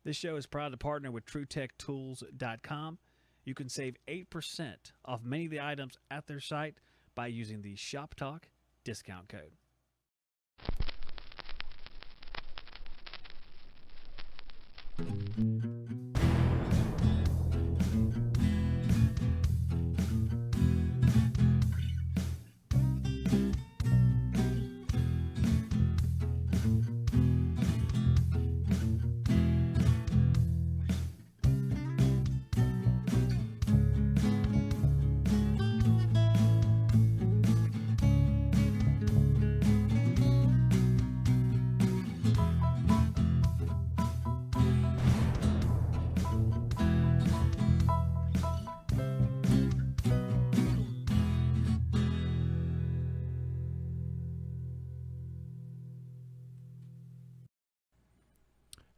This show is proud to partner with TrueTechTools.com. You can save 8% off many of the items at their site by using the Shop Talk discount code.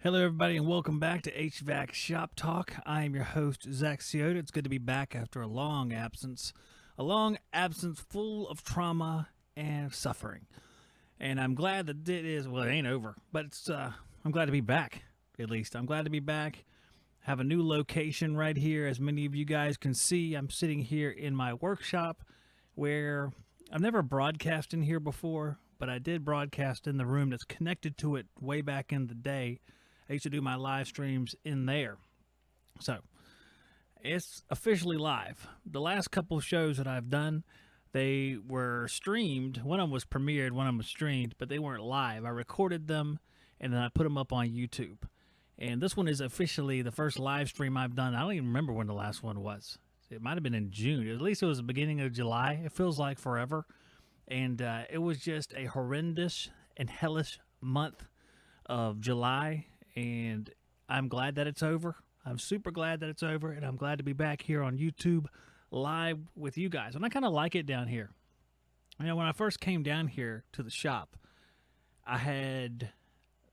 Hello, everybody, and welcome back to HVAC Shop Talk. I am your host, Zach Ciota. It's good to be back after a long absence full of trauma and suffering. And I'm glad that it is, well, it ain't over, but I'm glad to be back, at least. I'm glad to be back. Have a new location right here. As many of you guys can see, I'm sitting here in my workshop where I've never broadcast in here before, but I did broadcast in the room that's connected to it way back in the day. I used to do my live streams in there. So, it's officially live. The last couple of shows that I've done, they were streamed. One of them was premiered, one of them was streamed, but they weren't live. I recorded them, and then I put them up on YouTube. And this one is officially the first live stream I've done. I don't even remember when the last one was. It might have been in June. At least it was the beginning of July. It feels like forever. And it was just a horrendous and hellish month of July. And I'm glad that it's over. I'm super glad that it's over, and I'm glad to be back here on YouTube live with you guys. And I kind of like it down here. You know, when I first came down here to the shop, I had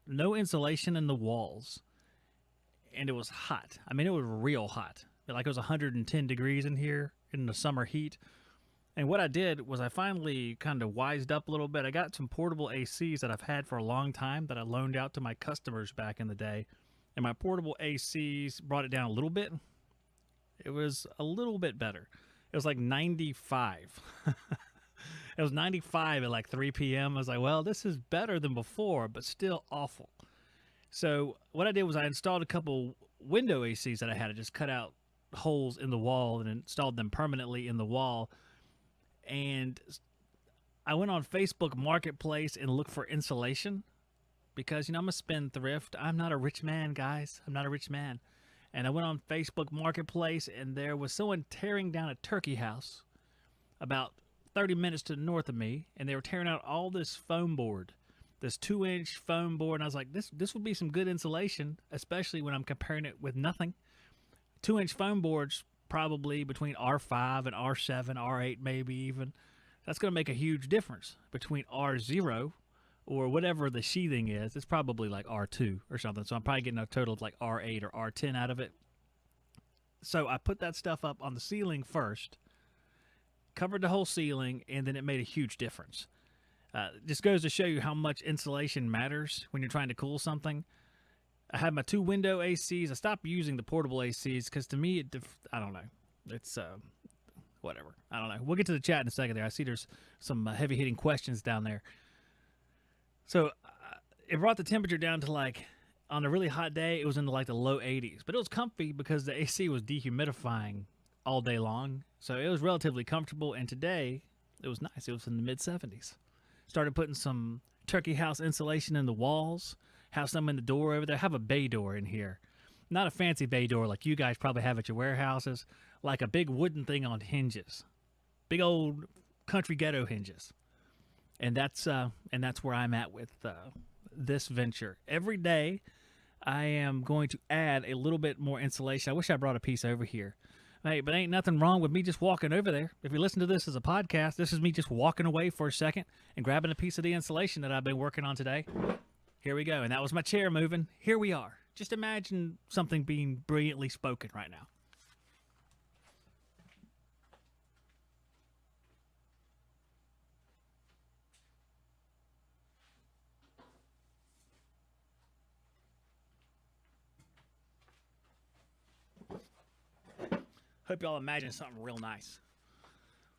no insulation in the walls, and it was hot. I mean, it was real hot. Like it was 110 degrees in here in the summer heat. And what I did was I finally kind of wised up a little bit. I got some portable ACs that I've had for a long time that I loaned out to my customers back in the day. And my portable ACs brought it down a little bit. It was a little bit better. It was like 95. It was 95 at like 3 p.m. I was like, well, this is better than before, but still awful. So what I did was I installed a couple window ACs that I had. I just cut out holes in the wall and installed them permanently in the wall. And I went on Facebook Marketplace and looked for insulation because, you know, I'm a spendthrift. I'm not a rich man, guys. I'm not a rich man. And I went on Facebook Marketplace, and there was someone tearing down a turkey house about 30 minutes to the north of me, and they were tearing out all this foam board, this 2-inch foam board. And I was like, this would be some good insulation, especially when I'm comparing it with nothing. 2-inch foam boards, probably between R5 and R7, R8 maybe even. That's going to make a huge difference between R0 or whatever the sheathing is. It's probably like R2 or something. So I'm probably getting a total of like R8 or R10 out of it. So I put that stuff up on the ceiling first, covered the whole ceiling, and then it made a huge difference. Just goes to show you how much insulation matters when you're trying to cool something. I had my 2 window ACs. I stopped using the portable ACs because to me, I don't know. It's whatever. I don't know. We'll get to the chat in a second there. I see there's some heavy hitting questions down there. So it brought the temperature down to like, on a really hot day, it was in like the low 80s. But it was comfy because the AC was dehumidifying all day long. So it was relatively comfortable. And today, it was nice. It was in the mid 70s. Started putting some turkey house insulation in the walls. Have some in the door over there. Have a bay door in here. Not a fancy bay door like you guys probably have at your warehouses. Like a big wooden thing on hinges. Big old country ghetto hinges. And that's where I'm at with this venture. Every day, I am going to add a little bit more insulation. I wish I brought a piece over here. Hey, but ain't nothing wrong with me just walking over there. If you listen to this as a podcast, this is me just walking away for a second and grabbing a piece of the insulation that I've been working on today. Here we go. And that was my chair moving. Here we are. Just imagine something being brilliantly spoken right now. Hope y'all imagine something real nice.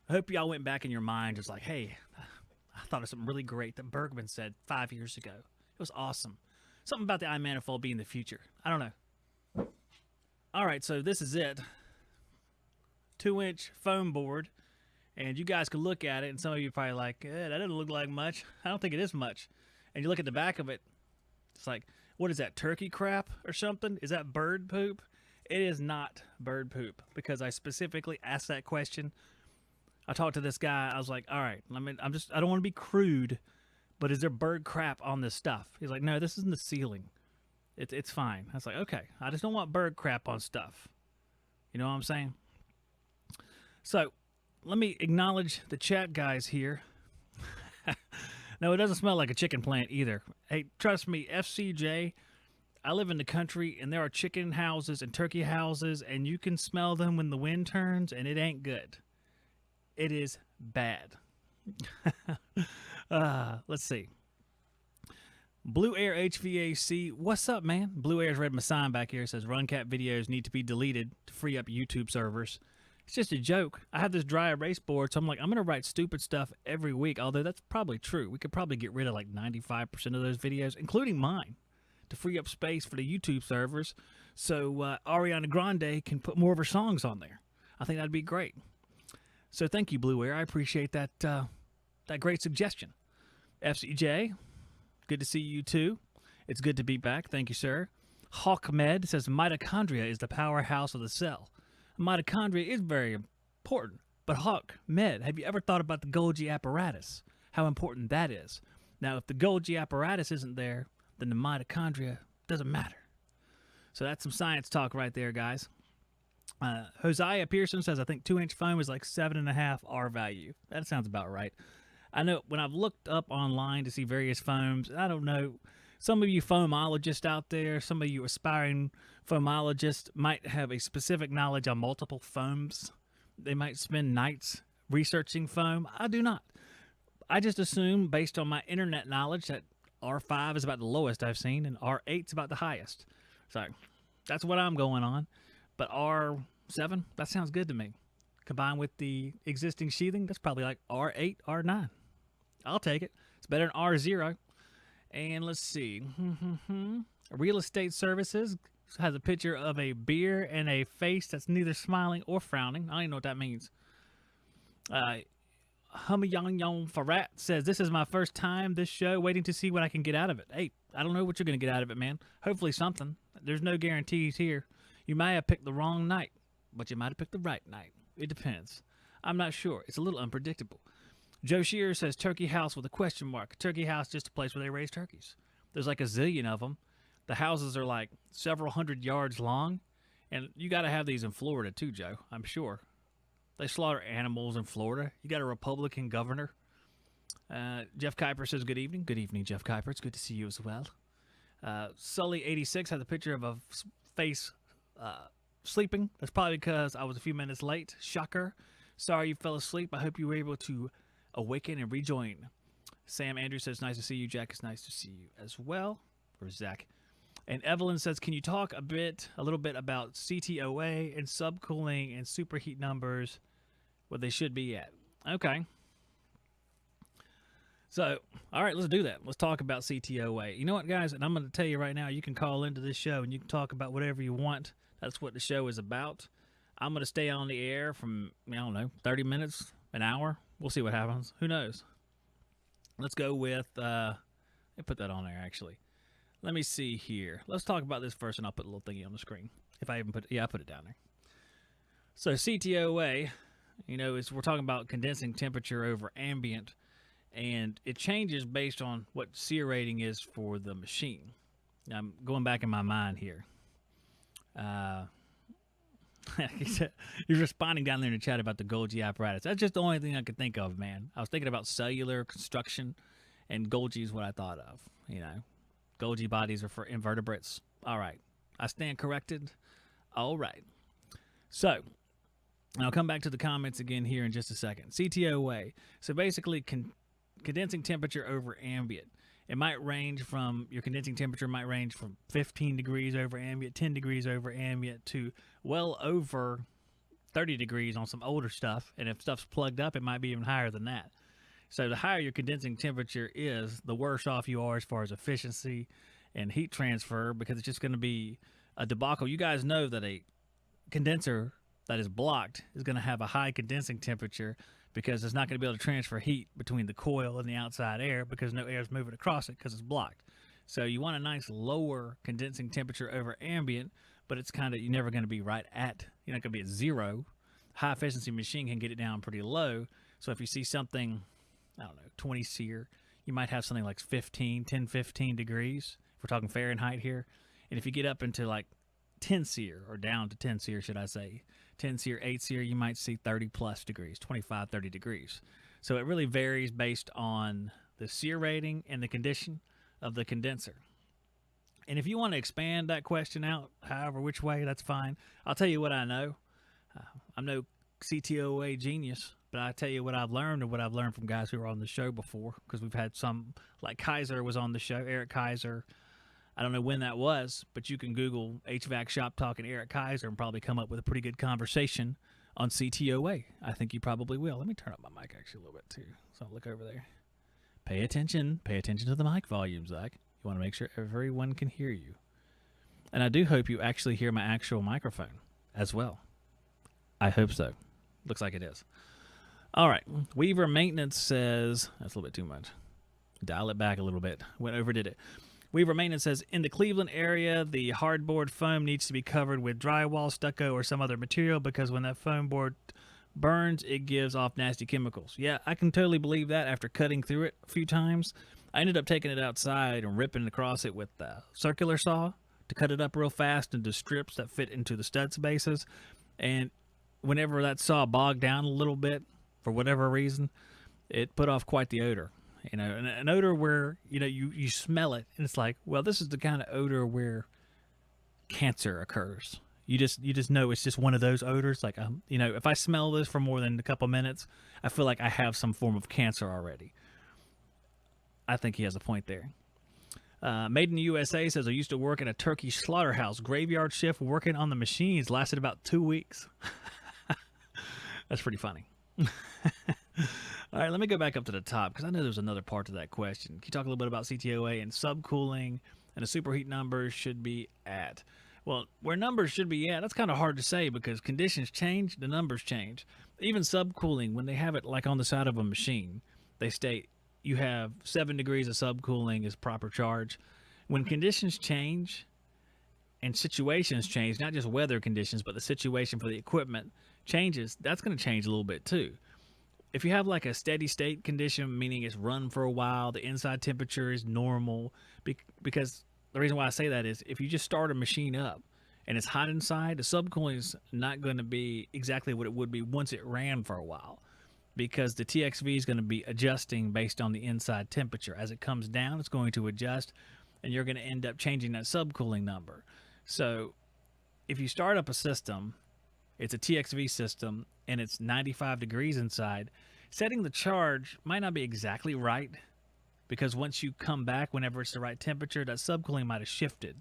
I hope y'all went back in your mind just like, hey, I thought of something really great that Bergman said 5 years ago. It was awesome. Something about the I-manifold being the future. I don't know. All right, so this is it. 2-inch foam board. And you guys can look at it, and some of you are probably like, that doesn't look like much. I don't think it is much. And you look at the back of it, it's like, what is that, turkey crap or something? Is that bird poop? It is not bird poop, because I specifically asked that question. I talked to this guy. I was like, all right, I don't want to be crude, but is there bird crap on this stuff? He's like, no, this isn't the ceiling. It's fine. I was like, okay, I just don't want bird crap on stuff. You know what I'm saying? So let me acknowledge the chat guys here. No, it doesn't smell like a chicken plant either. Hey, trust me, FCJ, I live in the country, and there are chicken houses and turkey houses, and you can smell them when the wind turns, and it ain't good. It is bad. Let's see. Blue Air HVAC. What's up, man? Blue Air's read my sign back here. It says RunCap videos need to be deleted to free up YouTube servers. It's just a joke. I have this dry erase board, so I'm like, I'm going to write stupid stuff every week, although that's probably true. We could probably get rid of like 95% of those videos, including mine, to free up space for the YouTube servers so Ariana Grande can put more of her songs on there. I think that'd be great. So thank you, Blue Air. I appreciate that that great suggestion. FCJ, good to see you too. It's good to be back. Thank you, sir. HawkMed says mitochondria is the powerhouse of the cell. Mitochondria is very important. But HawkMed, have you ever thought about the Golgi apparatus? How important that is. Now, if the Golgi apparatus isn't there, then the mitochondria doesn't matter. So that's some science talk right there, guys. Hosea Pearson says, I think 2-inch foam is like 7.5 R value. That sounds about right. I know when I've looked up online to see various foams, I don't know, some of you foamologists out there, some of you aspiring foamologists might have a specific knowledge on multiple foams. They might spend nights researching foam. I do not. I just assume, based on my internet knowledge, that R5 is about the lowest I've seen and R8 is about the highest. So that's what I'm going on. But R7, that sounds good to me. Combined with the existing sheathing, that's probably like R8, R9. I'll take it. It's better than R0. And let's see. Real Estate Services has a picture of a beer and a face that's neither smiling or frowning. I don't even know what that means. Hummy Farat says, this is my first time this show, waiting to see what I can get out of it. Hey, I don't know what you're going to get out of it, man. Hopefully something. There's no guarantees here. You may have picked the wrong night, but you might have picked the right night. It depends. I'm not sure. It's a little unpredictable. Joe Shearer says turkey house with a question mark. Turkey house, just a place where they raise turkeys. There's like a zillion of them. The houses are like several hundred yards long. And you got to have these in Florida too, Joe, I'm sure. They slaughter animals in Florida. You got a Republican governor. Jeff Kuiper says good evening. Good evening, Jeff Kuiper. It's good to see you as well. Sully86 has a picture of a face sleeping. That's probably because I was a few minutes late. Shocker. Sorry you fell asleep. I hope you were able to awaken and rejoin. Sam Andrews says, nice to see you. Jack, it's nice to see you as well. Or Zach. And Evelyn says, can you talk a little bit about CTOA and subcooling and superheat numbers, where they should be at? Okay. So, all right, let's do that. Let's talk about CTOA. You know what, guys? And I'm going to tell you right now, you can call into this show and you can talk about whatever you want. That's what the show is about. I'm going to stay on the air from, I don't know, 30 minutes, an hour. We'll see what happens. Who knows? Let's go with, let me put that on there, actually. Let me see here. Let's talk about this first, and I'll put a little thingy on the screen. If I even put it, yeah, I put it down there. So CTOA, you know, we're talking about condensing temperature over ambient, and it changes based on what SEER rating is for the machine. Now, I'm going back in my mind here. You're responding down there in the chat about the Golgi apparatus. That's just the only thing I could think of, man. I was thinking about cellular construction, and Golgi is what I thought of, you know. Golgi bodies are for invertebrates. All right. I stand corrected. All right. So, I'll come back to the comments again here in just a second. CTOA. So, basically, condensing temperature over ambient. It might range from, your condensing temperature might range from 15 degrees over ambient, 10 degrees over ambient, to well over 30 degrees on some older stuff, and if stuff's plugged up, it might be even higher than that. So the higher your condensing temperature is, the worse off you are as far as efficiency and heat transfer, because it's just going to be a debacle. You guys know that a condenser that is blocked is going to have a high condensing temperature because it's not going to be able to transfer heat between the coil and the outside air because no air is moving across it because it's blocked. So you want a nice lower condensing temperature over ambient, but it's kind of, you're never going to be right at, you're not going to be at zero. High efficiency machine can get it down pretty low. So if you see something, I don't know, 20 SEER, you might have something like 10, 15 degrees. If we're talking Fahrenheit here. And if you get up into like 10 SEER, or down to 10 SEER, should I say, 10 SEER, 8 SEER, you might see 30 plus degrees, 25, 30 degrees. So it really varies based on the SEER rating and the condition of the condenser. And if you want to expand that question out, however, which way, that's fine. I'll tell you what I know. I'm no CTOA genius, but I tell you what I've learned and what I've learned from guys who were on the show before, because we've had some, like Kaiser was on the show, Eric Kaiser. I don't know when that was, but you can Google HVAC Shop Talk and Eric Kaiser and probably come up with a pretty good conversation on CTOA. I think you probably will. Let me turn up my mic actually a little bit too, so I'll look over there. Pay attention to the mic volume, Zach. You want to make sure everyone can hear you. And I do hope you actually hear my actual microphone as well. I hope so. Looks like it is. All right. Weaver Maintenance says, that's a little bit too much. Dial it back a little bit. Overdid it. Weaver Maintenance says, in the Cleveland area, the hardboard foam needs to be covered with drywall, stucco, or some other material because when that foam board burns, it gives off nasty chemicals. Yeah, I can totally believe that after cutting through it a few times. I ended up taking it outside and ripping across it with a circular saw to cut it up real fast into strips that fit into the stud spaces. And whenever that saw bogged down a little bit, for whatever reason, it put off quite the odor. You know, an odor where, you know, you smell it and it's like, well, this is the kind of odor where cancer occurs. You just know it's just one of those odors. Like, you know, if I smell this for more than a couple minutes, I feel like I have some form of cancer already. I think he has a point there. Made in the USA says, I used to work in a turkey slaughterhouse. Graveyard shift working on the machines lasted about 2 weeks. That's pretty funny. All right, let me go back up to the top because I know there's another part to that question. Can you talk a little bit about CTOA and subcooling and the superheat numbers should be at? Well, where numbers should be at, that's kind of hard to say because conditions change, the numbers change. Even subcooling, when they have it like on the side of a machine, they state you have 7 degrees of subcooling is proper charge. When conditions change and situations change, not just weather conditions, but the situation for the equipment changes, that's going to change a little bit too. If you have like a steady state condition, meaning it's run for a while, the inside temperature is normal, because the reason why I say that is if you just start a machine up and it's hot inside, the subcooling is not going to be exactly what it would be once it ran for a while, because the TXV is going to be adjusting based on the inside temperature. As it comes down, it's going to adjust, and you're going to end up changing that subcooling number. So if you start up a system, it's a TXV system, and it's 95 degrees inside, setting the charge might not be exactly right, because once you come back, whenever it's the right temperature, that subcooling might have shifted.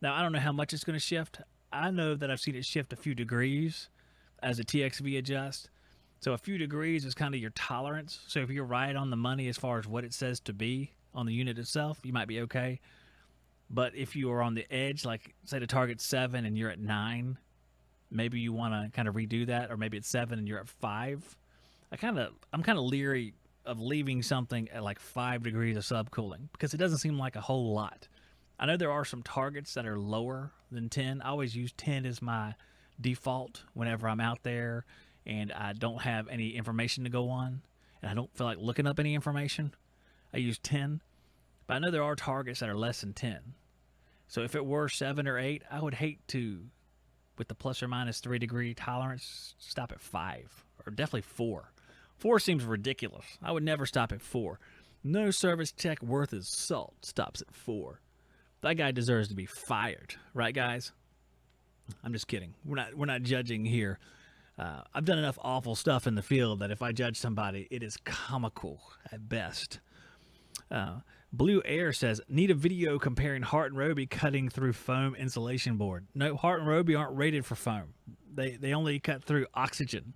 Now, I don't know how much it's going to shift. I know that I've seen it shift a few degrees as the TXV adjusts. So a few degrees is kind of your tolerance. So if you're right on the money as far as what it says to be on the unit itself, you might be okay. But if you are on the edge, like say the target's 7 and you're at 9, maybe you want to kind of redo that, or maybe it's 7 and you're at 5. I'm kind of leery of leaving something at like 5 degrees of subcooling because it doesn't seem like a whole lot. I know there are some targets that are lower than 10. I always use 10 as my default whenever I'm out there and I don't have any information to go on and I don't feel like looking up any information. I use 10, but I know there are targets that are less than 10. So if it were 7 or 8, I would hate to, with the plus or minus 3 degree tolerance, stop at 5 or definitely 4. 4 seems ridiculous. I would never stop at 4. No service tech worth his salt stops at 4. That guy deserves to be fired, right, guys? I'm just kidding. We're not judging here. I've done enough awful stuff in the field that if I judge somebody, it is comical at best. Blue Air says, need a video comparing Hart and Roby cutting through foam insulation board. No, Hart and Roby aren't rated for foam. They only cut through oxygen.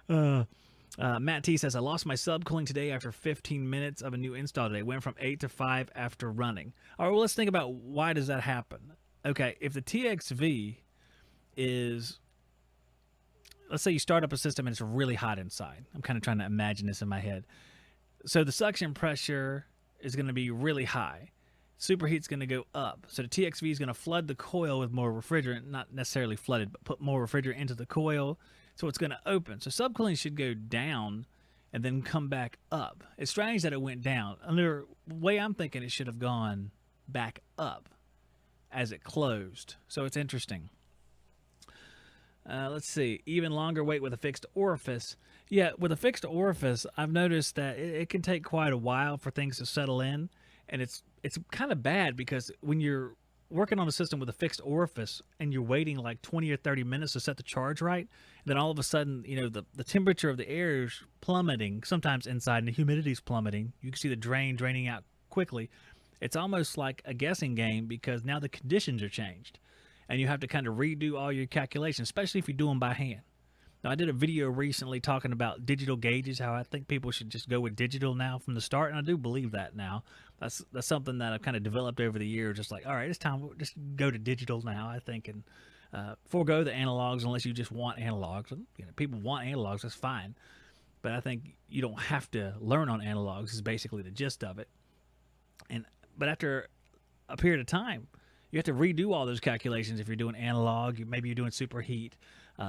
Matt T says, I lost my subcooling today after 15 minutes of a new install today. Went from 8 to 5 after running. All right, well, let's think about why does that happen. Okay, if the TXV is, let's say you start up a system and it's really hot inside. I'm kind of trying to imagine this in my head. So the suction pressure is going to be really high. Superheat's going to go up. So the TXV is going to flood the coil with more refrigerant, not necessarily flooded, but put more refrigerant into the coil. So it's going to open. So subcooling should go down and then come back up. It's strange that it went down. Under the way I'm thinking, it should have gone back up as it closed. So it's interesting. Let's see. Even longer wait with a fixed orifice. Yeah, with a fixed orifice, I've noticed that it can take quite a while for things to settle in. And it's kind of bad because when you're working on a system with a fixed orifice and you're waiting like 20 or 30 minutes to set the charge right, then all of a sudden, the temperature of the air is plummeting, sometimes inside, and the humidity is plummeting. You can see the draining out quickly. It's almost like a guessing game because now the conditions are changed. And you have to kind of redo all your calculations, especially if you do them by hand. Now, I did a video recently talking about digital gauges, how I think people should just go with digital now from the start, and I do believe that now. That's something that I've kind of developed over the years, just like, all right, it's time to just go to digital now, I think, and forego the analogs unless you just want analogs. And, people want analogs, that's fine. But I think you don't have to learn on analogs is basically the gist of it. But after a period of time, you have to redo all those calculations if you're doing analog. Maybe you're doing superheat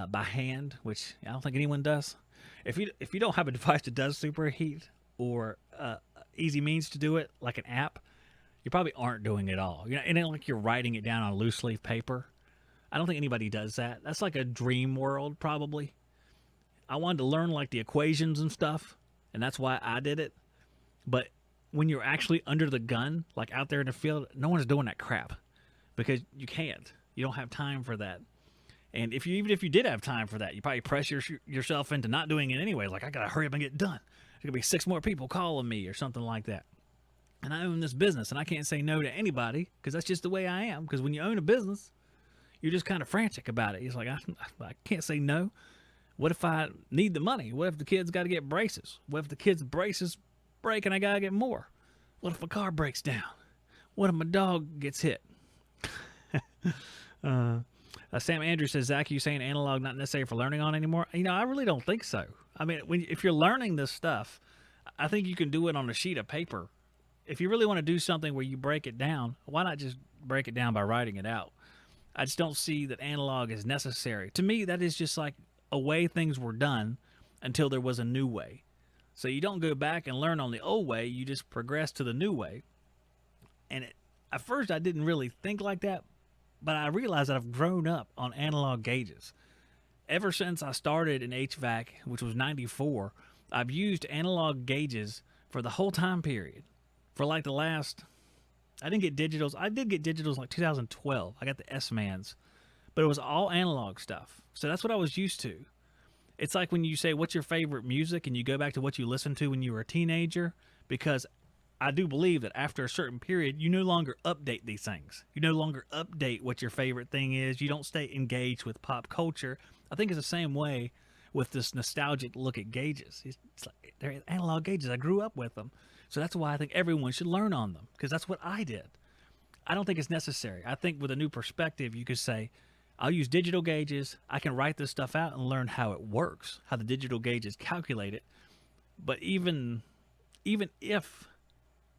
by hand, which I don't think anyone does. If you don't have a device that does superheat or easy means to do it, like an app, you probably aren't doing it all. It ain't like you're writing it down on loose leaf paper. I don't think anybody does that. That's like a dream world, probably. I wanted to learn like the equations and stuff, and that's why I did it. But when you're actually under the gun, like out there in the field, no one's doing that crap. Because you can't. You don't have time for that. And even if you did have time for that, you probably pressure yourself into not doing it anyway. Like, I got to hurry up and get done. There's going to be 6 more people calling me or something like that. And I own this business, and I can't say no to anybody because that's just the way I am. Because when you own a business, you're just kind of frantic about it. It's like, I can't say no. What if I need the money? What if the kids got to get braces? What if the kids' braces break and I got to get more? What if a car breaks down? What if my dog gets hit? Sam Andrews says, Zach, you saying analog not necessary for learning on anymore? I really don't think so. I mean, if you're learning this stuff, I think you can do it on a sheet of paper. If you really want to do something where you break it down, why not just break it down by writing it out? I just don't see that analog is necessary. To me, that is just like a way things were done until there was a new way. So you don't go back and learn on the old way, you just progress to the new way. And at first I didn't really think like that, but I realized that I've grown up on analog gauges. Ever since I started in HVAC, which was 94, I've used analog gauges for the whole time period. For like the last, I didn't get digitals. I did get digitals like 2012. I got the S-Mans, but it was all analog stuff. So that's what I was used to. It's like when you say, what's your favorite music? And you go back to what you listened to when you were a teenager, because I do believe that after a certain period, you no longer update these things. You no longer update what your favorite thing is. You don't stay engaged with pop culture. I think it's the same way with this nostalgic look at gauges. It's like, they're analog gauges. I grew up with them. So that's why I think everyone should learn on them, because that's what I did. I don't think it's necessary. I think with a new perspective, you could say, I'll use digital gauges. I can write this stuff out and learn how it works, how the digital gauges calculate it. But even if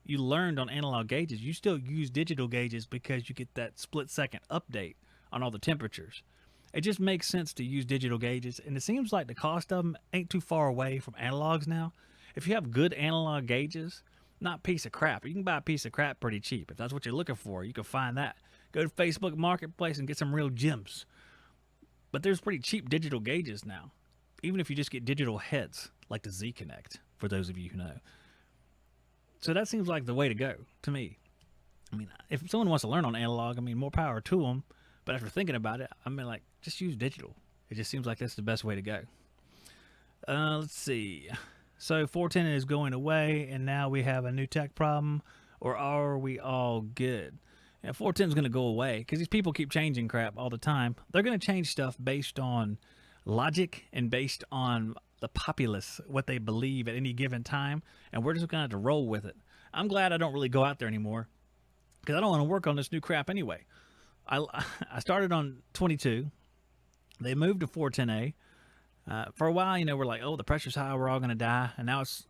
you learned on analog gauges, you still use digital gauges because you get that split-second update on all the temperatures. It just makes sense to use digital gauges, and it seems like the cost of them ain't too far away from analogs now. If you have good analog gauges, not a piece of crap. You can buy a piece of crap pretty cheap. If that's what you're looking for, you can find that. Go to Facebook Marketplace and get some real gems. But there's pretty cheap digital gauges now, even if you just get digital heads, like the Z Connect, for those of you who know. So that seems like the way to go, to me. I mean, if someone wants to learn on analog, more power to them. But after thinking about it, like, just use digital. It just seems like that's the best way to go. Let's see. So 410 is going away, and now we have a new tech problem, or are we all good? Yeah, 410 is going to go away because these people keep changing crap all the time. They're going to change stuff based on logic and based on the populace, what they believe at any given time, and we're just going to have to roll with it. I'm glad I don't really go out there anymore because I don't want to work on this new crap anyway. I started on 22. They moved to 410A. For a while, we're like, oh, the pressure's high, we're all going to die. And now it's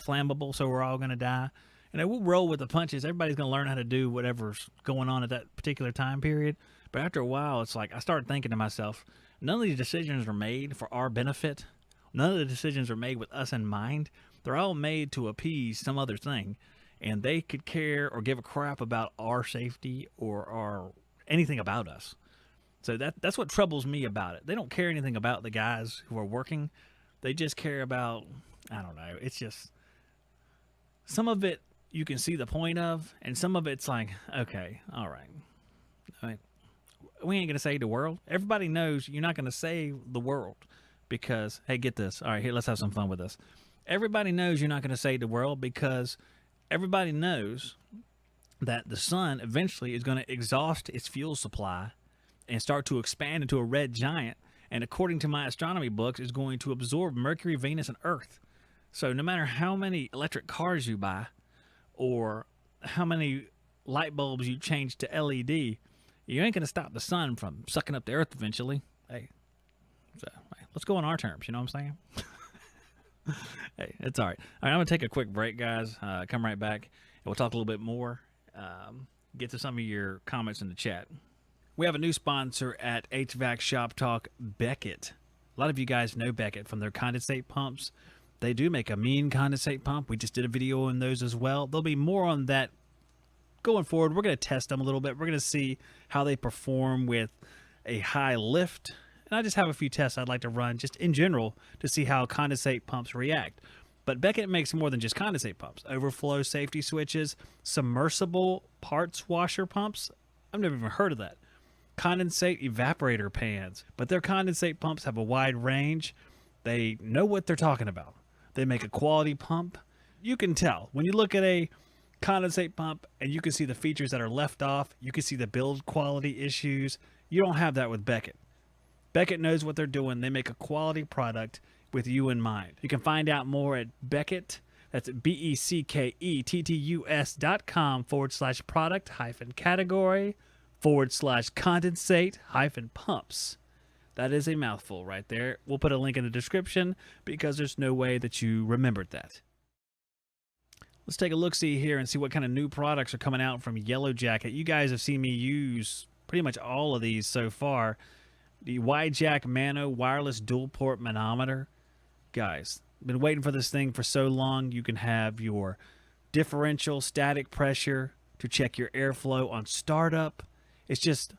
flammable, so we're all going to die. We'll roll with the punches. Everybody's going to learn how to do whatever's going on at that particular time period. But after a while, it's like I started thinking to myself, none of these decisions are made for our benefit. None of the decisions are made with us in mind. They're all made to appease some other thing. And they could care or give a crap about our safety or anything about us. So that's what troubles me about it. They don't care anything about the guys who are working. They just care about, I don't know. It's just, some of it you can see the point of, and some of it's like, okay, all right. I mean, we ain't going to save the world. Everybody knows you're not going to save the world because, hey, get this. All right, here, let's have some fun with this. Everybody knows you're not going to save the world because everybody knows that the sun eventually is going to exhaust its fuel supply and start to expand into a red giant, and according to my astronomy books, is going to absorb Mercury, Venus, and Earth. So no matter how many electric cars you buy or how many light bulbs you change to LED, you ain't going to stop the sun from sucking up the Earth eventually. Hey, let's go on our terms, you know what I'm saying? Hey, it's all right. All right, I'm going to take a quick break, guys. Come right back, and we'll talk a little bit more. Get to some of your comments in the chat. We have a new sponsor at HVAC Shop Talk, Beckett. A lot of you guys know Beckett from their condensate pumps. They do make a mean condensate pump. We just did a video on those as well. There'll be more on that going forward. We're going to test them a little bit. We're going to see how they perform with a high lift. And I just have a few tests I'd like to run just in general to see how condensate pumps react. But Beckett makes more than just condensate pumps. Overflow safety switches, submersible parts washer pumps. I've never even heard of that. Condensate evaporator pans. But their condensate pumps have a wide range. They know what they're talking about. They make a quality pump. You can tell when you look at a condensate pump and you can see the features that are left off. You can see the build quality issues. You don't have that with Beckett. Beckett knows what they're doing. They make a quality product with you in mind. You can find out more at Beckett. That's BECKETTUS.com/product-category/condensate-pumps. That is a mouthful right there. We'll put a link in the description because there's no way that you remembered that. Let's take a look-see here and see what kind of new products are coming out from Yellow Jacket. You guys have seen me use pretty much all of these so far. The YJack Mano wireless dual port manometer. Guys, been waiting for this thing for so long. You can have your differential static pressure to check your airflow on startup. It's just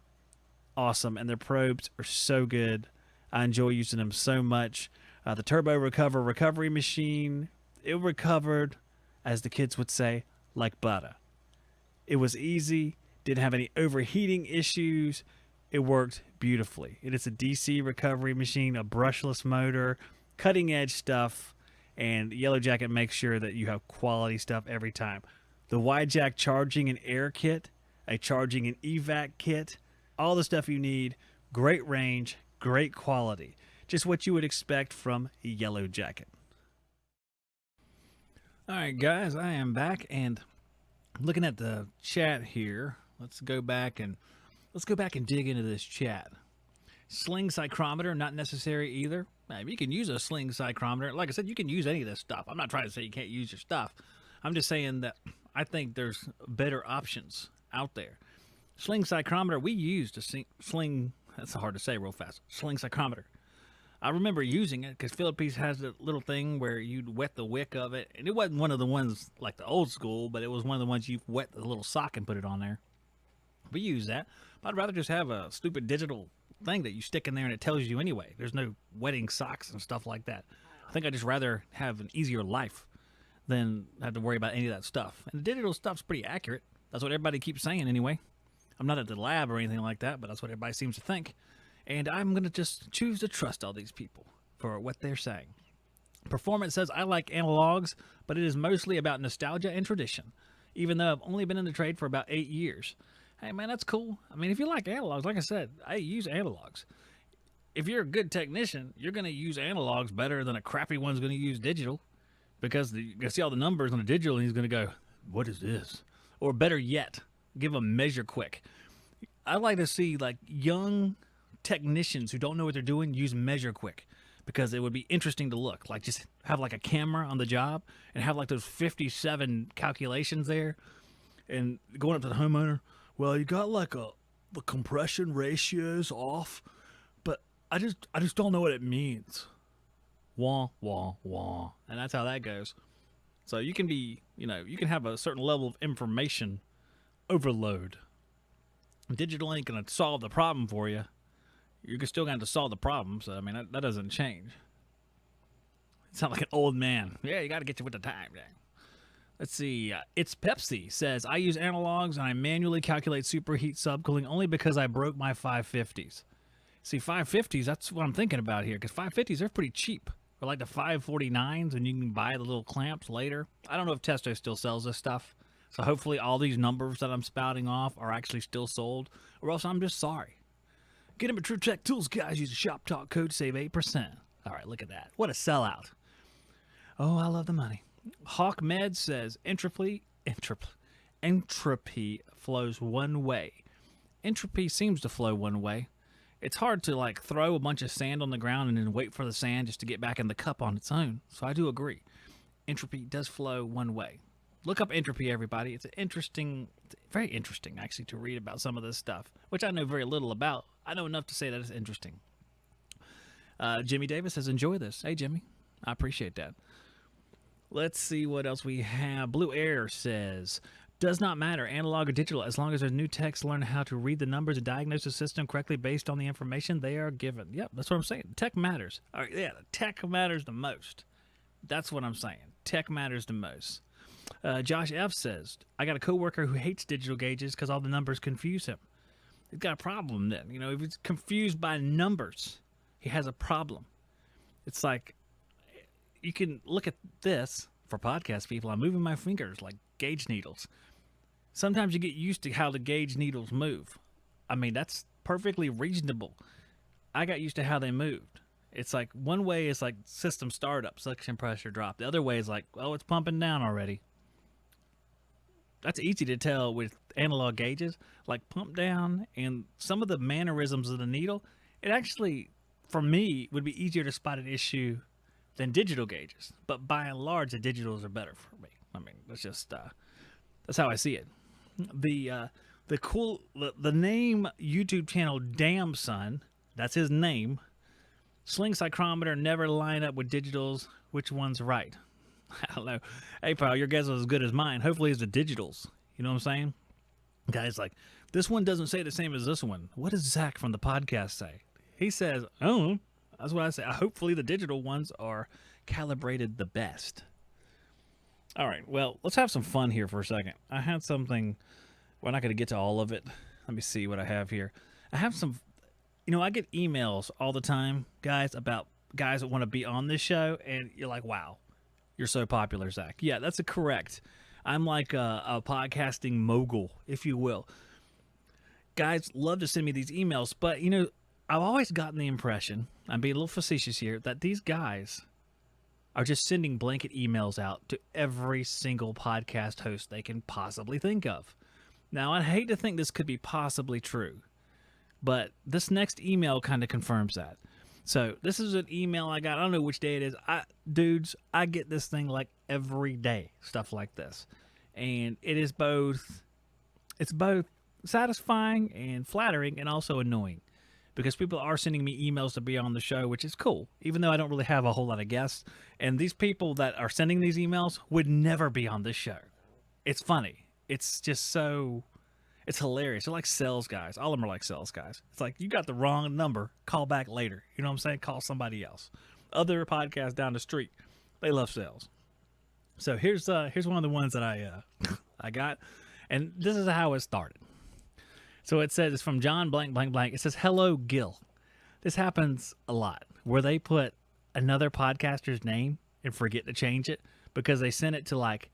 awesome, and their probes are so good. I enjoy using them so much. The Turbo Recover recovery machine, it recovered, as the kids would say, like butter. It was easy, didn't have any overheating issues. It worked beautifully. It is a DC recovery machine, a brushless motor, cutting edge stuff, and Yellow Jacket makes sure that you have quality stuff every time. The YJack charging and air kit, a charging and evac kit, all the stuff you need, great range, great quality. Just what you would expect from Yellow Jacket. All right, guys, I am back, and looking at the chat here. Let's go back and dig into this chat. Sling psychrometer, not necessary either. You can use a sling psychrometer. Like I said, you can use any of this stuff. I'm not trying to say you can't use your stuff. I'm just saying that I think there's better options out there. Sling psychrometer, we used a sling, that's hard to say real fast, sling psychrometer. I remember using it because Philippines has a little thing where you'd wet the wick of it. And it wasn't one of the ones like the old school, but it was one of the ones you wet the little sock and put it on there. We use that. But I'd rather just have a stupid digital thing that you stick in there and it tells you anyway. There's no wetting socks and stuff like that. I think I'd just rather have an easier life than have to worry about any of that stuff. And the digital stuff's pretty accurate. That's what everybody keeps saying anyway. I'm not at the lab or anything like that, but that's what everybody seems to think. And I'm going to just choose to trust all these people for what they're saying. Performance says, I like analogs, but it is mostly about nostalgia and tradition, even though I've only been in the trade for about 8 years. Hey, man, that's cool. I mean, if you like analogs, like I said, I use analogs. If you're a good technician, you're going to use analogs better than a crappy one's going to use digital because you can see all the numbers on the digital and he's going to go, what is this? Or better yet, give a measure quick. I like to see like young technicians who don't know what they're doing use measure quick because it would be interesting to look. Like just have like a camera on the job and have like those 57 calculations there and going up to the homeowner. Well, you got like the compression ratios off, but I just don't know what it means. Wah wah wah, and that's how that goes. So you can be, you can have a certain level of information overload. Digital ain't gonna solve the problem for you. You're still going to solve the problem. So I mean, that doesn't change. You sound like an old man. Yeah, you got to get you with the time. Yeah. Let's see. It's Pepsi says, I use analogs and I manually calculate superheat subcooling only because I broke my 550s. See, 550s, that's what I'm thinking about here, because 550s, they're pretty cheap. Or like the 549s, and you can buy the little clamps later. I don't know if Testo still sells this stuff. So hopefully all these numbers that I'm spouting off are actually still sold, or else I'm just sorry. Get them at True Tech Tools, guys. Use the Shop Talk code, save 8%. All right, look at that. What a sellout. Oh, I love the money. Hawk Med says entropy flows one way. Entropy seems to flow one way. It's hard to like throw a bunch of sand on the ground and then wait for the sand just to get back in the cup on its own. So I do agree. Entropy does flow one way. Look up entropy, everybody. It's very interesting actually to read about some of this stuff, which I know very little about. I know enough to say that it's interesting. Jimmy Davis says, enjoy this. Hey, Jimmy. I appreciate that. Let's see what else we have. Blue Air says, does not matter, analog or digital, as long as there's new techs learn how to read the numbers and diagnose the system correctly based on the information they are given. Yep, that's what I'm saying. Tech matters. All right, yeah, tech matters the most. That's what I'm saying. Tech matters the most. Josh F. says, I got a coworker who hates digital gauges because all the numbers confuse him. He's got a problem then. If he's confused by numbers, he has a problem. It's like, you can look at this for podcast people. I'm moving my fingers like gauge needles. Sometimes you get used to how the gauge needles move. I mean, that's perfectly reasonable. I got used to how they moved. It's like one way is like system startup, suction pressure drop. The other way is like, oh, it's pumping down already. That's easy to tell with analog gauges, like pump down and some of the mannerisms of the needle. It actually, for me, would be easier to spot an issue than digital gauges. But by and large, the digitals are better for me. I mean, that's just, that's how I see it. The name YouTube channel Damn Son, that's his name. Sling psychrometer never line up with digitals. Which one's right? I don't know. Hey, pal, your guess was as good as mine. Hopefully it's the digitals. You know what I'm saying? Guy's like, this one doesn't say the same as this one. What does Zach from the podcast say? He says, oh, that's what I say. Hopefully the digital ones are calibrated the best. All right, well, let's have some fun here for a second. I had something. We're not going to get to all of it. Let me see what I have here. I have some, I get emails all the time, guys, about guys that want to be on this show, and you're like, wow, you're so popular, Zach. Yeah, that's correct. I'm like a podcasting mogul, if you will. Guys love to send me these emails, but, I've always gotten the impression, I'm being a little facetious here, that these guys are just sending blanket emails out to every single podcast host they can possibly think of. Now, I'd hate to think this could be possibly true, but this next email kind of confirms that. So this is an email I got. I don't know which day it is. Dudes, I get this thing like every day, stuff like this. And it's both satisfying and flattering and also annoying. Because people are sending me emails to be on the show, which is cool, even though I don't really have a whole lot of guests. And these people that are sending these emails would never be on this show. It's funny. It's just it's hilarious. They're like sales guys. All of them are like sales guys. It's like, you got the wrong number. Call back later. You know what I'm saying? Call somebody else. Other podcasts down the street, they love sales. So here's one of the ones that I got. And this is how it started. So it says, it's from John blank, blank, blank. It says, hello, Gil. This happens a lot where they put another podcaster's name and forget to change it because they send it to like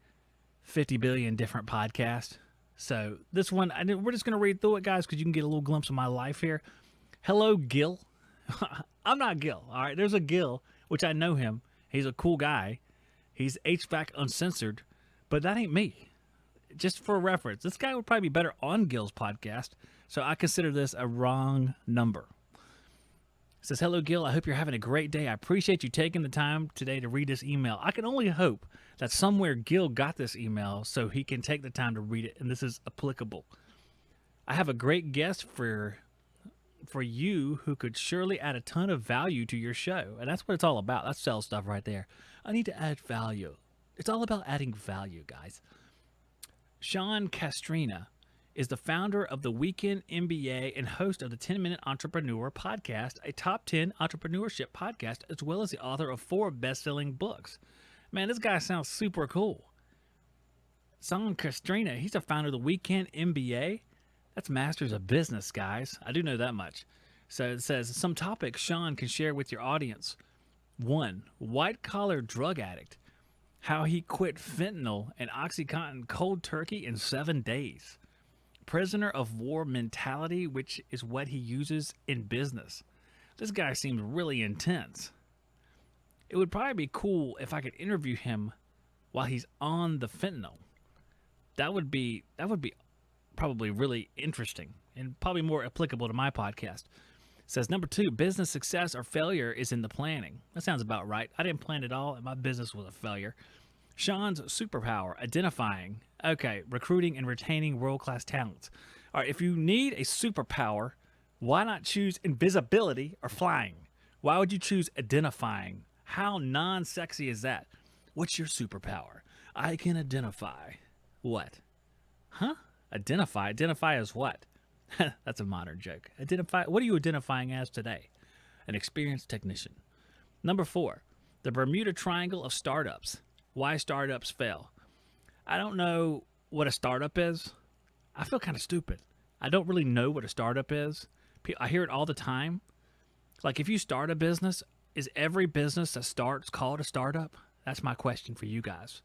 50 billion different podcasts. So this one, we're just going to read through it, guys, because you can get a little glimpse of my life here. Hello, Gil. I'm not Gil, all right? There's a Gil, which I know him. He's a cool guy. He's HVAC Uncensored, but that ain't me. Just for reference, this guy would probably be better on Gil's podcast, so I consider this a wrong number. It says, hello, Gil. I hope you're having a great day. I appreciate you taking the time today to read this email. I can only hope that somewhere Gil got this email so he can take the time to read it, and this is applicable. I have a great guest for you who could surely add a ton of value to your show, and that's what it's all about. That's sales stuff right there. I need to add value. It's all about adding value, guys. Sean Castrina is the founder of the Weekend MBA and host of the 10-Minute Entrepreneur podcast, a top 10 entrepreneurship podcast, as well as the author of 4 best-selling books. Man, this guy sounds super cool. Sean Castrina, he's the founder of the Weekend MBA. That's Masters of Business, guys. I do know that much. So it says, some topics Sean can share with your audience. 1, white-collar drug addict. How he quit fentanyl and OxyContin cold turkey in 7 days. Prisoner of war mentality, which is what he uses in business. This guy seems really intense. It would probably be cool if I could interview him while he's on the fentanyl. That would be probably really interesting and probably more applicable to my podcast. It says, number 2, business success or failure is in the planning. That sounds about right. I didn't plan it all, and my business was a failure. Sean's superpower, identifying. Okay, recruiting and retaining world-class talents. All right, if you need a superpower, why not choose invisibility or flying? Why would you choose identifying? How non-sexy is that? What's your superpower? I can identify. What? Huh? Identify? Identify as what? That's a modern joke. Identify. What are you identifying as today? An experienced technician. Number 4, the Bermuda Triangle of startups. Why startups fail. I don't know what a startup is. I feel kind of stupid. I don't really know what a startup is. I hear it all the time. Like, if you start a business, is every business that starts called a startup? That's my question for you guys.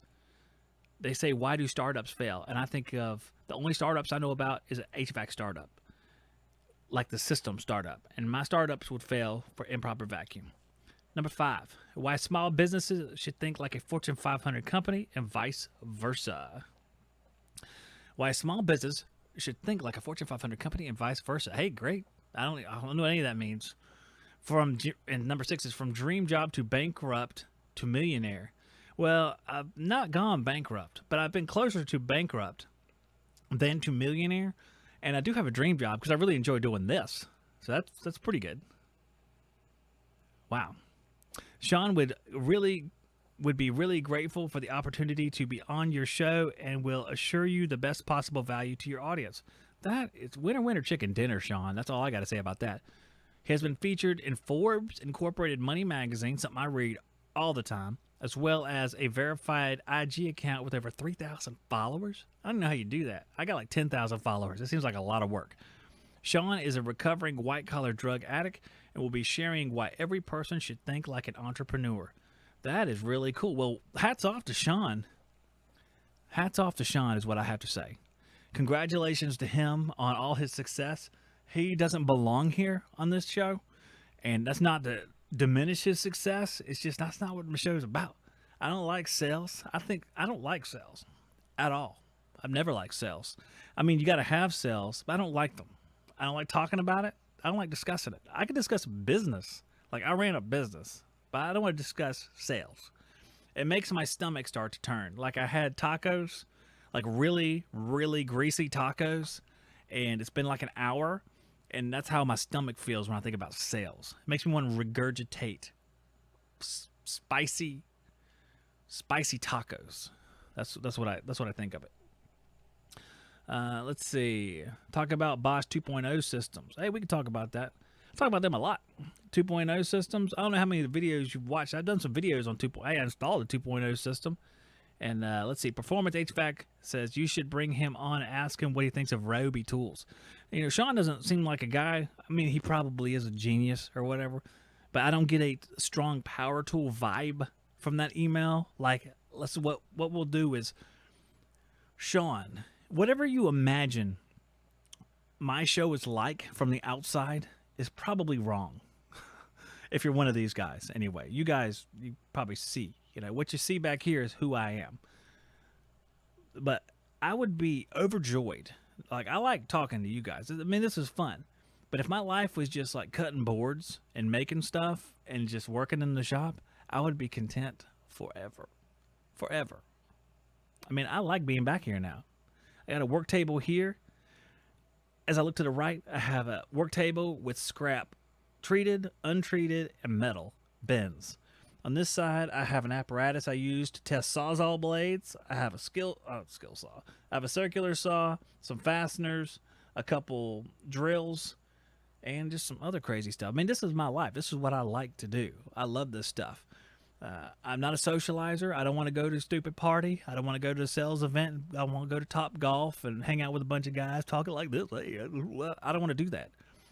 They say, why do startups fail? And I think of the only startups I know about is an HVAC startup, like the system startup. And my startups would fail for improper vacuum. Number 5, why small businesses should think like a Fortune 500 company and vice versa. Why a small business should think like a Fortune 500 company and vice versa. Hey, great. I don't know what any of that means. And number 6 is from dream job to bankrupt to millionaire. Well, I've not gone bankrupt, but I've been closer to bankrupt than to millionaire. And I do have a dream job because I really enjoy doing this. So that's pretty good. Wow. Sean would be really grateful for the opportunity to be on your show and will assure you the best possible value to your audience. That is winner chicken dinner, Sean. That's all I got to say about that. He has been featured in Forbes Incorporated Money Magazine, something I read all the time, as well as a verified IG account with over 3,000 followers. I don't know how you do that. I got like 10,000 followers. It seems like a lot of work. Sean is a recovering white-collar drug addict and will be sharing why every person should think like an entrepreneur. That is really cool. Well, hats off to Sean. Hats off to Sean is what I have to say. Congratulations to him on all his success. He doesn't belong here on this show, and that's not to diminish his success. It's just that's not what my show's about. I don't like sales. I don't like sales at all. I've never liked sales. I mean, you got to have sales, but I don't like them. I don't like talking about it. I don't like discussing it. I can discuss business. Like, I ran a business, but I don't want to discuss sales. It makes my stomach start to turn. Like, I had tacos, like really, really greasy tacos, and it's been like an hour, and that's how my stomach feels when I think about sales. It makes me want to regurgitate spicy tacos. That's what I think of it. Let's see. Talk about Bosch 2.0 systems. Hey, we can talk about that. I talk about them a lot. 2.0 systems. I don't know how many videos you've watched. I've done some videos on 2.0. I installed a 2.0 system. And let's see. Performance HVAC says you should bring him on and ask him what he thinks of Ryobi tools. You know, Sean doesn't seem like a guy. I mean, he probably is a genius or whatever. But I don't get a strong power tool vibe from that email. Like, what we'll do is, Sean, whatever you imagine my show is like from the outside is probably wrong. If you're one of these guys, anyway, you guys, you probably see, what you see back here is who I am. But I would be overjoyed. Like, I like talking to you guys. I mean, this is fun. But if my life was just like cutting boards and making stuff and just working in the shop, I would be content forever. Forever. I mean, I like being back here now. I got a work table here. As I look to the right, I have a work table with scrap, treated, untreated, and metal bins. On this side, I have an apparatus I use to test Sawzall blades. I have a skill saw. I have a circular saw, some fasteners, a couple drills, and just some other crazy stuff. I mean, this is my life. This is what I like to do. I love this stuff. I'm not a socializer. I don't want to go to a stupid party. I don't want to go to a sales event. I want to go to Top Golf and hang out with a bunch of guys talking like this. Hey, I don't want to do that.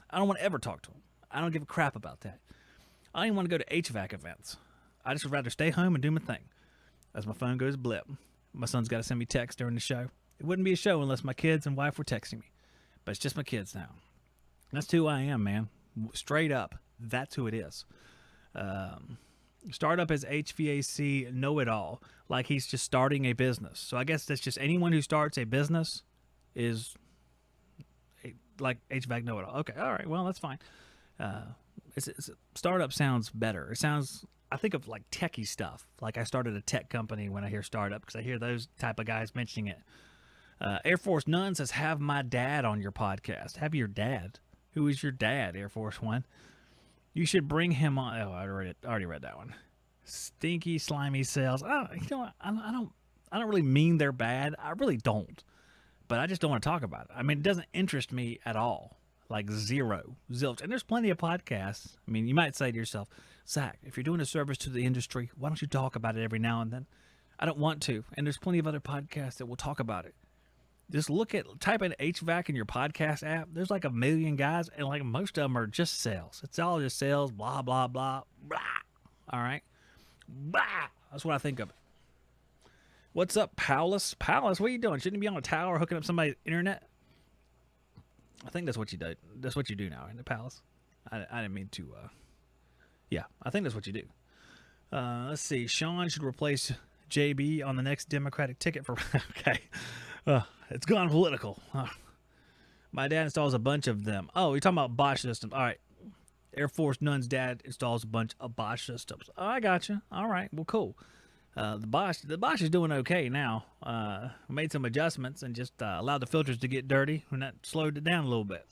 I don't want to ever talk to them. I don't give a crap about that. I don't even want to go to HVAC events. I just would rather stay home and do my thing. As my phone goes blip. My son's got to send me text during the show. It wouldn't be a show unless my kids and wife were texting me. But it's just my kids now. That's who I am, man. Straight up. That's who it is. Startup as HVAC know-it-all, like he's just starting a business. So I guess that's just anyone who starts a business is like HVAC know-it-all. Okay, all right, well, that's fine. Startup sounds better. It sounds, I think of like techie stuff. Like I started a tech company when I hear startup because I hear those type of guys mentioning it. Air Force None says, have my dad on your podcast. Have your dad. Who is your dad, Air Force One? You should bring him on. Oh, I already read that one. Stinky, slimy sales. I don't really mean they're bad. I really don't. But I just don't want to talk about it. I mean, it doesn't interest me at all. Like zero. Zilch. And there's plenty of podcasts. I mean, you might say to yourself, Zach, if you're doing a service to the industry, why don't you talk about it every now and then? I don't want to. And there's plenty of other podcasts that will talk about it. Just type in HVAC in your podcast app. There's like 1 million guys, and like most of them are just sales. It's all just sales, blah, blah, blah, blah. All right? Blah. That's what I think of it. What's up, Paulus? Paulus, what are you doing? Shouldn't you be on a tower hooking up somebody's internet? I think that's what you do. That's what you do now, isn't it, Paulus? I didn't mean to. Yeah, I think that's what you do. Let's see. Sean should replace JB on the next Democratic ticket for... Okay. It's gone political. My dad installs a bunch of them. Oh, you're talking about Bosch systems. All right. Air Force None's dad installs a bunch of Bosch systems. Oh, I got you. All right. Well, cool. The Bosch is doing okay now. Made some adjustments and just allowed the filters to get dirty, and that slowed it down a little bit.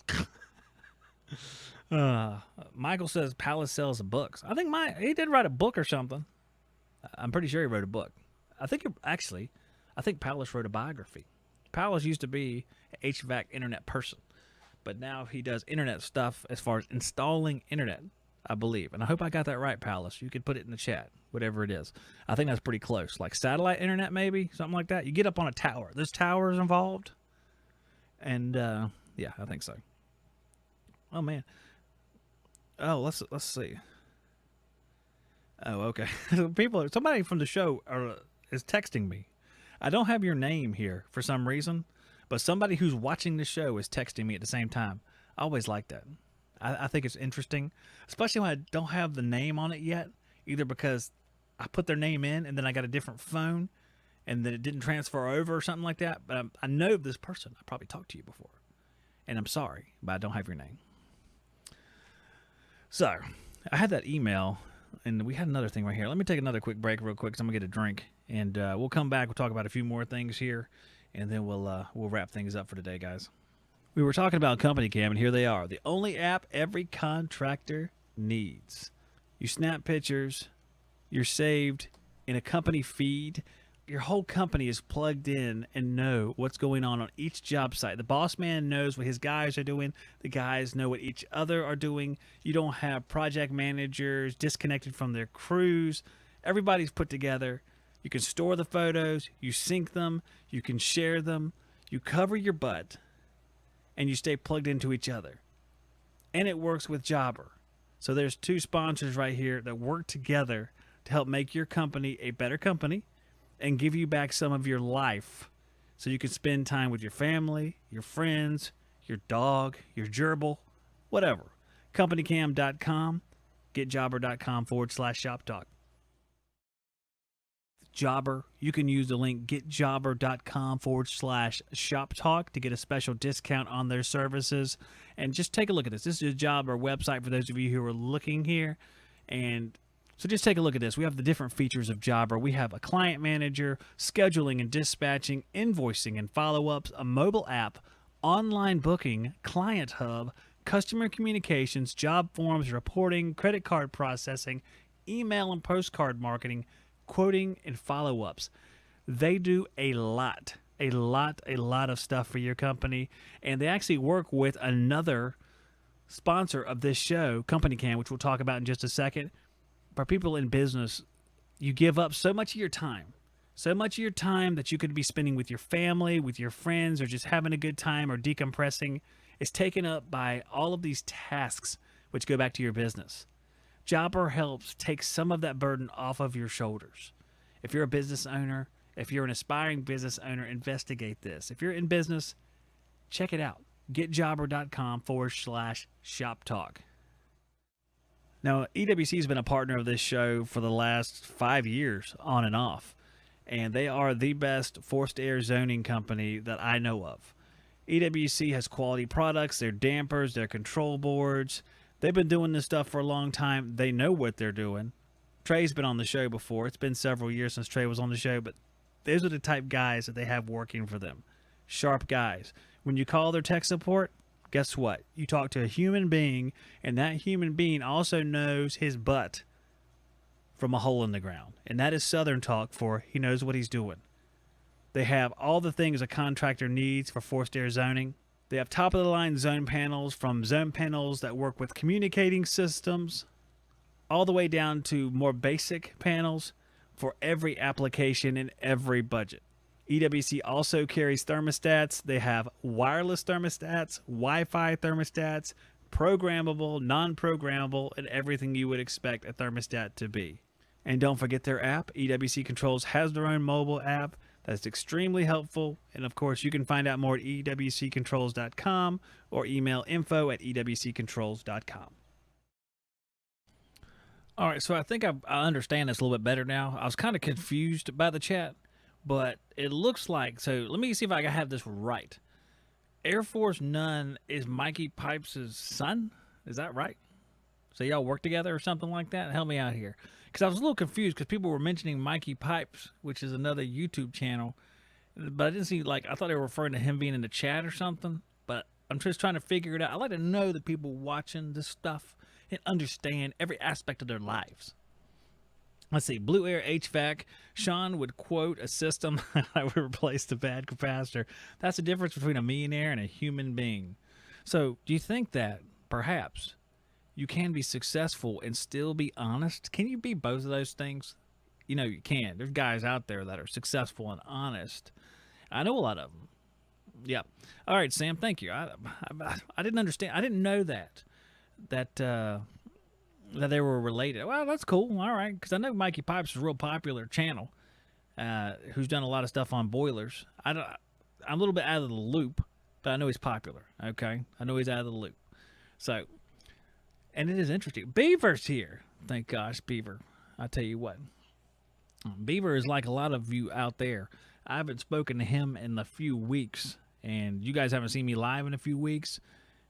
Michael says Palace sells books. I think he did write a book or something. I'm pretty sure he wrote a book. I think Palace wrote a biography. Palace used to be an HVAC internet person, but now he does internet stuff as far as installing internet, I believe. And I hope I got that right, Palace. You could put it in the chat, whatever it is. I think that's pretty close. Like satellite internet, maybe, something like that. You get up on a tower. There's towers involved. And, yeah, I think so. Oh, man. Oh, let's see. Oh, okay. Somebody from the show is texting me. I don't have your name here for some reason, but somebody who's watching the show is texting me at the same time. I always like that. I think it's interesting, especially when I don't have the name on it yet, either because I put their name in and then I got a different phone and then it didn't transfer over or something like that. But I know this person. I probably talked to you before, and I'm sorry, but I don't have your name. So I had that email, and we had another thing right here. Let me take another quick break real quick because I'm going to get a drink. And we'll come back. We'll talk about a few more things here, and then we'll wrap things up for today, guys. We were talking about Company Cam, and here they are. The only app every contractor needs. You snap pictures. You're saved in a company feed. Your whole company is plugged in and know what's going on each job site. The boss man knows what his guys are doing. The guys know what each other are doing. You don't have project managers disconnected from their crews. Everybody's put together. You can store the photos, you sync them, you can share them, you cover your butt, and you stay plugged into each other. And it works with Jobber. So there's 2 sponsors right here that work together to help make your company a better company and give you back some of your life so you can spend time with your family, your friends, your dog, your gerbil, whatever. Companycam.com, getjobber.com/shop talk. Jobber, you can use the link getjobber.com/shop talk to get a special discount on their services. And just take a look at this. This is a Jobber website for those of you who are looking here. And so just take a look at this. We have the different features of Jobber. We have a client manager, scheduling and dispatching, invoicing and follow-ups, a mobile app, online booking, client hub, customer communications, job forms, reporting, credit card processing, email and postcard marketing, quoting, and follow-ups. They do a lot of stuff for your company, and they actually work with another sponsor of this show, Company Cam, which we'll talk about in just a second. For people in business, you give up so much of your time that you could be spending with your family, with your friends, or just having a good time or decompressing is taken up by all of these tasks which go back to your business. Jobber helps take some of that burden off of your shoulders. If you're a business owner, if you're an aspiring business owner, investigate this. If you're in business, check it out. Getjobber.com/shop talk. Now, EWC has been a partner of this show for the last 5 years, on and off, and they are the best forced air zoning company that I know of. EWC has quality products, their dampers, their control boards. They've been doing this stuff for a long time. They know what they're doing. Trey's been on the show before. It's been several years since Trey was on the show, but those are the type guys that they have working for them. Sharp guys. When you call their tech support, guess what? You talk to a human being, and that human being also knows his butt from a hole in the ground. And that is Southern talk for he knows what he's doing. They have all the things a contractor needs for forced air zoning. They have top-of-the-line zone panels, from zone panels that work with communicating systems all the way down to more basic panels for every application and every budget. EWC also carries thermostats. They have wireless thermostats, Wi-Fi thermostats, programmable, non-programmable, and everything you would expect a thermostat to be. And don't forget their app. EWC Controls has their own mobile app. That's extremely helpful. And of course, you can find out more at ewccontrols.com or email info@ewccontrols.com. All right, so I think I understand this a little bit better now. I was kind of confused by the chat, but it looks like, so let me see if I can have this right. Air Force None is Mikey Pipes' son? Is that right? So y'all work together or something like that? Help me out here. Because I was a little confused because people were mentioning Mikey Pipes, which is another YouTube channel. But I didn't see, like, I thought they were referring to him being in the chat or something. But I'm just trying to figure it out. I like to know the people watching this stuff and understand every aspect of their lives. Let's see. Blue Air HVAC. Sean would quote a system that would replace the bad capacitor. That's the difference between a millionaire and a human being. So do you think that perhaps you can be successful and still be honest? Can you be both of those things? You know, you can. There's guys out there that are successful and honest. I know a lot of them. Yeah. All right, Sam, thank you. I didn't understand. I didn't know that they were related. Well, that's cool. All right, because I know Mikey Pipes is a real popular channel who's done a lot of stuff on boilers. I'm a little bit out of the loop, but I know he's popular, okay? I know he's out of the loop. So, and it is interesting. Beaver's here. Thank gosh, Beaver. I tell you what. Beaver is like a lot of you out there. I haven't spoken to him in a few weeks, and you guys haven't seen me live in a few weeks,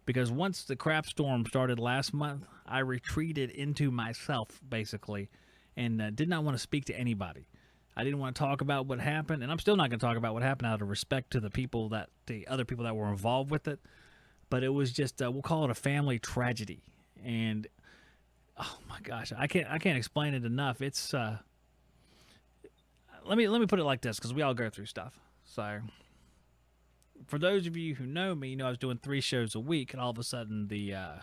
because once the crap storm started last month, I retreated into myself, basically, and did not want to speak to anybody. I didn't want to talk about what happened, and I'm still not going to talk about what happened out of respect to the other people that were involved with it. But it was just, we'll call it a family tragedy. And oh my gosh, I can't explain it enough. It's let me put it like this, because we all go through stuff. So for those of you who know me, you know I was doing 3 shows a week, and all of a sudden it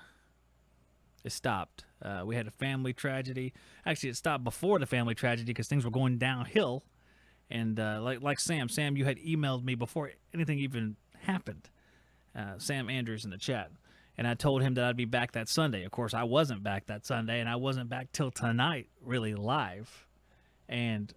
stopped. We had a family tragedy. Actually, it stopped before the family tragedy because things were going downhill. And like Sam, you had emailed me before anything even happened. Sam Andrews in the chat. And I told him that I'd be back that Sunday. Of course, I wasn't back that Sunday, and I wasn't back till tonight, really live. And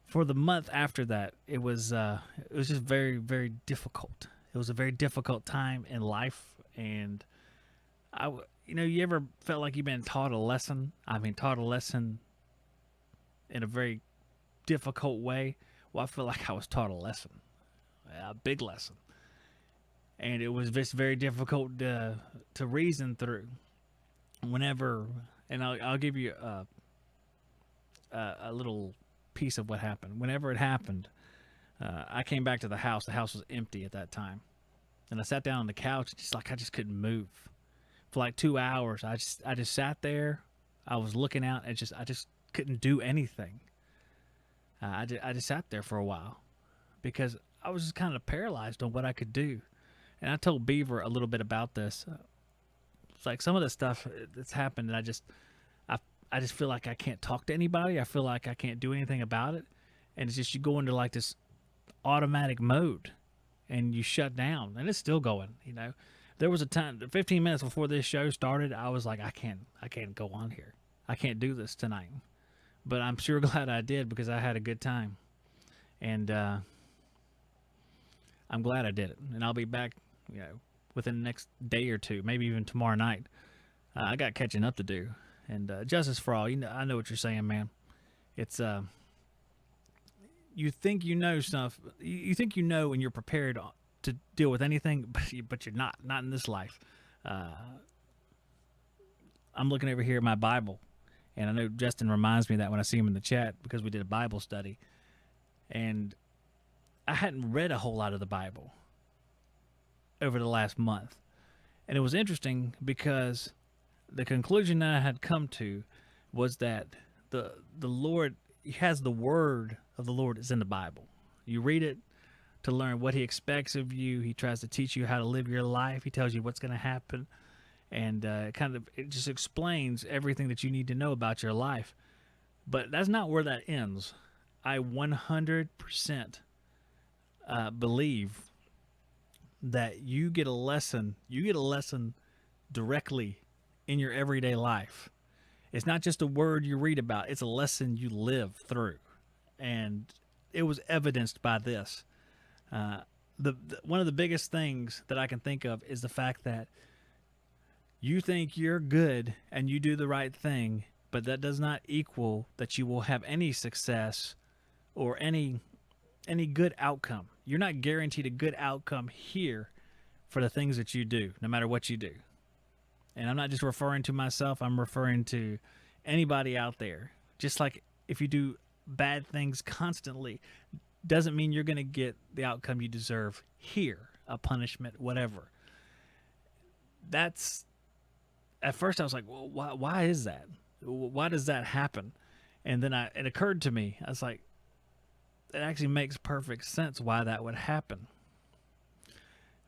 for the month after that, it was just very, very difficult. It was a very difficult time in life, and you ever felt like you've been taught a lesson? I mean, taught a lesson in a very difficult way. Well, I feel like I was taught a lesson, a big lesson, and it was just very difficult to reason through. Whenever, and I'll give you a little piece of what happened. Whenever it happened, I came back to the house. The house was empty at that time, and I sat down on the couch, just like I just couldn't move for like 2 hours. I just sat there. I was looking out, and I just couldn't do anything. I just sat there for a while because I was just kind of paralyzed on what I could do. And I told Beaver a little bit about this. It's like some of the stuff that's happened, and I just feel like I can't talk to anybody. I feel like I can't do anything about it. And it's just you go into like this automatic mode and you shut down, and it's still going. There was a time 15 minutes before this show started, I was like, I can't go on here. I can't do this tonight. But I'm sure glad I did, because I had a good time. And I'm glad I did it. And I'll be back, within the next day or two, maybe even tomorrow night. I got catching up to do. And justice for all, I know what you're saying, man. It's you think you know stuff. You think you know, and you're prepared to deal with anything, but you're not in this life. I'm looking over here at my Bible, and I know Justin reminds me of that when I see him in the chat, because we did a Bible study, and I hadn't read a whole lot of the Bible over the last month. And it was interesting because the conclusion that I had come to was that the Lord has the word of the Lord is in the Bible. You read it to learn what he expects of you. He tries to teach you how to live your life. He tells you what's going to happen. And it just explains everything that you need to know about your life. But that's not where that ends. I 100% believe that you get a lesson directly in your everyday life. It's not just a word you read about, it's a lesson you live through. And it was evidenced by this. One of the biggest things that I can think of is the fact that you think you're good and you do the right thing, but that does not equal that you will have any success or any good outcome. You're not guaranteed a good outcome here for the things that you do, no matter what you do. And I'm not just referring to myself, I'm referring to anybody out there. Just like if you do bad things constantly, doesn't mean you're going to get the outcome you deserve here, a punishment, whatever. That's, at first I was like, well, why is that? Why does that happen? And then it occurred to me, I was like, it actually makes perfect sense why that would happen.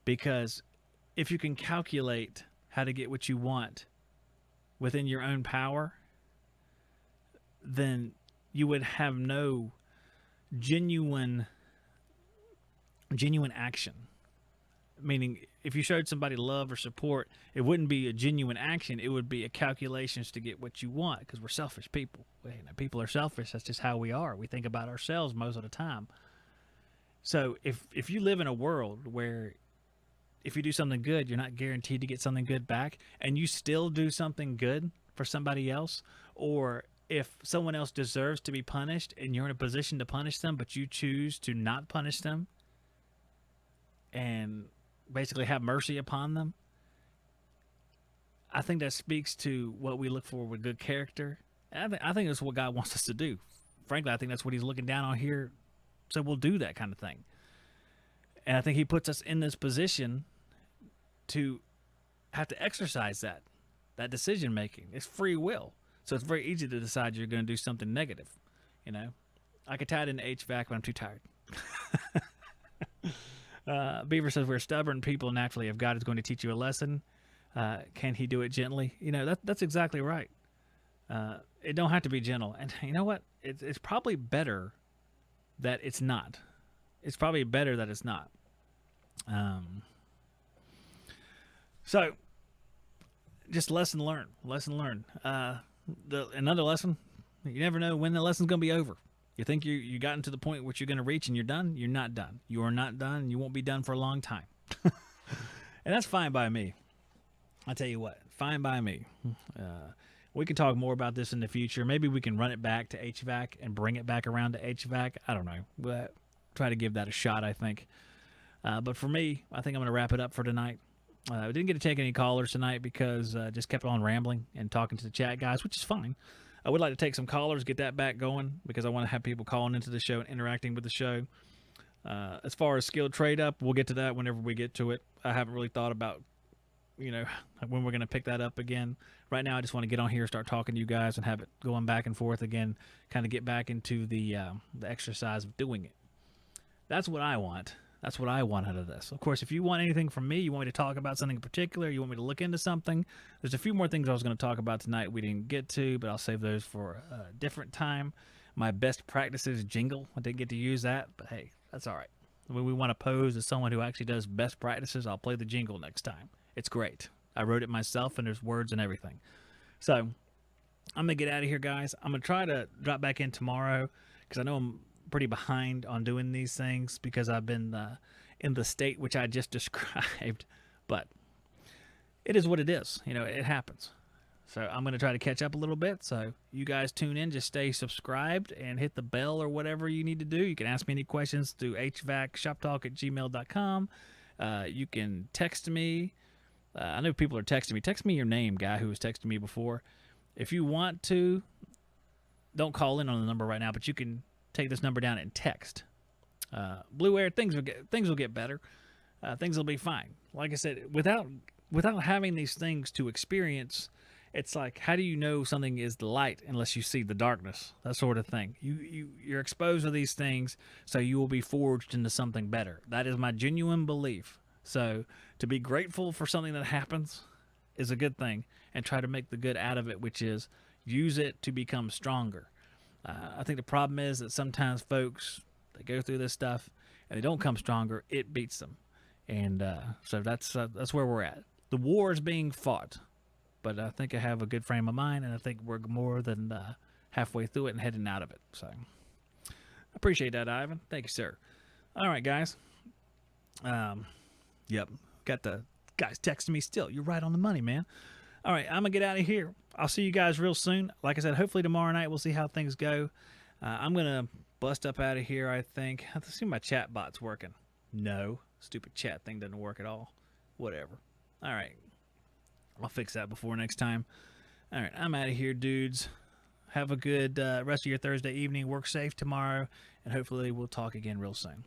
Because if you can calculate how to get what you want within your own power, then you would have no genuine action. Meaning, if you showed somebody love or support, it wouldn't be a genuine action. It would be a calculations to get what you want, because we're selfish people. People are selfish. That's just how we are. We think about ourselves most of the time. So if you live in a world where if you do something good, you're not guaranteed to get something good back, and you still do something good for somebody else, or if someone else deserves to be punished and you're in a position to punish them, but you choose to not punish them and basically have mercy upon them, I think that speaks to what we look for with good character. And I think that's what God wants us to do. Frankly, I think that's what he's looking down on here. So we'll do that kind of thing. And I think he puts us in this position to have to exercise that decision making. It's free will. So it's very easy to decide you're going to do something negative. I could tie it into HVAC, but I'm too tired. Beaver says, we're stubborn people naturally. If God is going to teach you a lesson, can he do it gently? That's exactly right. It don't have to be gentle. And you know what? It's probably better that it's not. It's probably better that it's not. So just lesson learned. Another lesson, you never know when the lesson's going to be over. You think you gotten to the point which you're going to reach and you're done? You're not done. You are not done. And you won't be done for a long time. And that's fine by me. I tell you what, fine by me. We can talk more about this in the future. Maybe we can run it back to HVAC and bring it back around to HVAC. I don't know. But try to give that a shot, I think. But for me, I think I'm going to wrap it up for tonight. I didn't get to take any callers tonight because I just kept on rambling and talking to the chat guys, which is fine. I would like to take some callers, get that back going, because I want to have people calling into the show and interacting with the show. As far as skilled trade up, we'll get to that whenever we get to it. I haven't really thought about, when we're going to pick that up again. Right now, I just want to get on here, start talking to you guys, and have it going back and forth again, kind of get back into the exercise of doing it. That's what I want. That's what I want out of this. Of course, if you want anything from me, you want me to talk about something in particular, you want me to look into something, there's a few more things I was going to talk about tonight we didn't get to, but I'll save those for a different time. My best practices jingle, I didn't get to use that, but hey, that's all right. When we want to pose as someone who actually does best practices, I'll play the jingle next time. It's great. I wrote it myself, and there's words and everything. So I'm going to get out of here, guys. I'm going to try to drop back in tomorrow because I know I'm pretty behind on doing these things because I've been in the state which I just described, but it is what it is. It happens. So I'm going to try to catch up a little bit. So you guys tune in, just stay subscribed and hit the bell or whatever you need to do. You can ask me any questions through hvacshoptalk@gmail.com. You can text me. I know people are texting me. Text me your name, guy who was texting me before. If you want to, don't call in on the number right now, but you can take this number down and text. Blue Air, things will get better. Things will be fine. Like I said, without having these things to experience, it's like, how do you know something is the light unless you see the darkness? That sort of thing. You're exposed to these things, so you will be forged into something better. That is my genuine belief. So to be grateful for something that happens is a good thing, and try to make the good out of it, which is use it to become stronger. I think the problem is that sometimes folks, they go through this stuff and they don't come stronger. It beats them. And so that's where we're at. The war is being fought, but I think I have a good frame of mind, and I think we're more than halfway through it and heading out of it. So I appreciate that, Ivan. Thank you, sir. All right, guys. Yep. Got the guys texting me still. You're right on the money, man. All right, I'm going to get out of here. I'll see you guys real soon. Like I said, hopefully tomorrow night we'll see how things go. I'm going to bust up out of here, I think. Let's see if my chat bot's working. No. Stupid chat thing doesn't work at all. Whatever. All right. I'll fix that before next time. All right, I'm out of here, dudes. Have a good rest of your Thursday evening. Work safe tomorrow, and hopefully we'll talk again real soon.